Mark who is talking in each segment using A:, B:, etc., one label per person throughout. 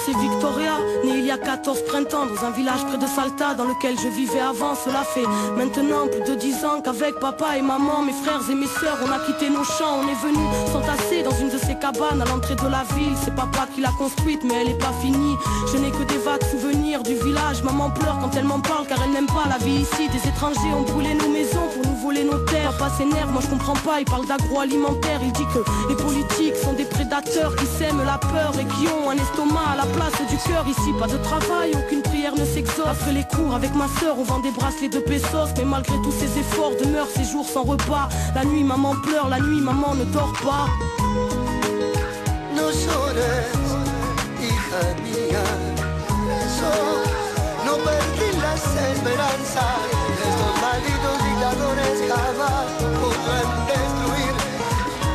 A: c'est Victoria, née il y a 14 printemps dans un village près de Salta dans lequel je vivais avant. Cela fait maintenant plus de 10 ans qu'avec papa et maman, mes frères et mes sœurs, on a quitté nos champs. On est venus s'entasser dans une de ces cabanes à l'entrée de la ville. C'est papa qui l'a construite mais elle est pas finie. Je n'ai que des vagues souvenirs du village. Maman pleure quand elle m'en parle car elle n'aime pas la vie ici. Des étrangers ont brûlé nos maisons pour nous voler nos terres. Papa s'énerve, moi je comprends pas, il parle d'agroalimentaire. Il dit que les politiques sont des prédateurs qui sèment la peur et qui ont un estomac à la place du cœur. Ici pas de travail, aucune prière ne s'exauce. Après les cours avec ma soeur on vend des bracelets de pesos. Mais malgré tous ces efforts demeurent ces jours sans repas. La nuit maman pleure, la nuit maman ne dort pas.
B: No llores, hija mía, no perdí las esperanzas. Estos malditos dictadores jamás podrán destruir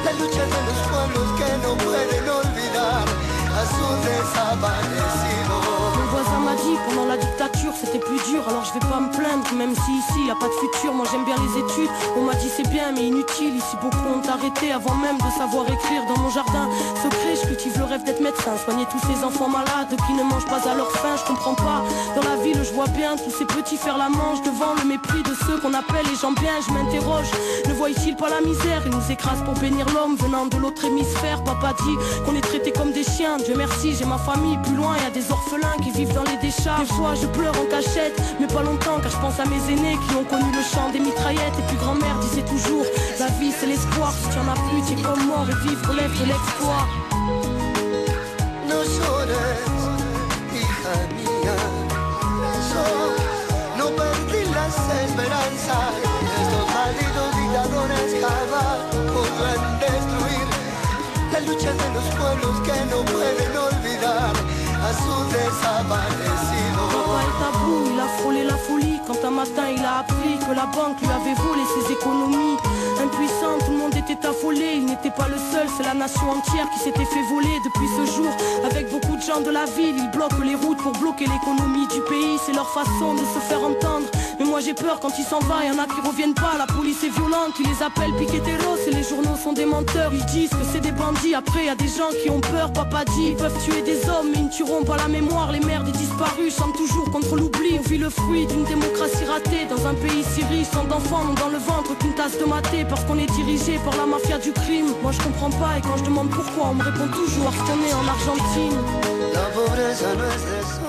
B: la lucha de los pueblos que no pueden olvidar a sus desaparecidos.
A: Mon voisin m'a dit pendant la dictature c'était plus dur. Alors je vais pas me plaindre même si ici y a pas de futur. Moi j'aime bien les études, on m'a dit c'est bien mais inutile. Ici beaucoup ont arrêté avant même de savoir écrire. Dans mon jardin secret je cultive le rêve d'être médecin. Soigner tous ces enfants malades qui ne mangent pas à leur faim. Je comprends pas, dans la ville je vois bien tous ces petits faire la manche devant le mépris de ceux qu'on appelle les gens bien. Je m'interroge, ne voient-ils pas la misère? Ils nous écrasent pour bénir l'homme venant de l'autre hémisphère. Papa dit qu'on est traités comme des chiens. Dieu merci j'ai ma famille, plus loin y a des orphelins qui vivent dans les décharges. Des fois je pleure en cachette, mais pas longtemps car je pense à mes aînés qui ont connu le chant des mitraillettes. Et puis grand-mère disait toujours, la vie c'est l'espoir. Si tu en as plus, tu es comme mort et vivre relève de l'exploit.
B: No llores, hija mía, no perdí las esperanzas. Estos malditos dictadores jamás podrán destruir la lucha de los pueblos que no pueden olvidar a sus desaparecidos.
A: Papa est à bout, il a frôlé la folie. Quand un matin il a appris que la banque lui avait volé ses économies. Impuissant, tout le monde était affolé. Il n'était pas le seul, c'est la nation entière qui s'était fait voler. Depuis ce jour, avec beaucoup de gens de la ville, ils bloquent les routes pour bloquer l'économie du pays. C'est leur façon de se faire entendre. Mais moi j'ai peur quand il s'en va, y en a qui reviennent pas. La police est violente, ils les appellent piqueteros. Et les journaux sont des menteurs, ils disent que c'est des bandits. Après y a des gens qui ont peur, papa dit ils peuvent tuer des hommes mais ils ne tueront pas la mémoire. Les mères des disparus chantent toujours contre l'oubli. On vit le fruit d'une démocratie ratée dans un pays si riche. Tant d'enfants n'ont dans le ventre qu'une tasse de maté parce qu'on est dirigé par la mafia du crime. Moi je comprends pas et quand je demande pourquoi on me répond toujours retourner en Argentine.
B: La pobreza no es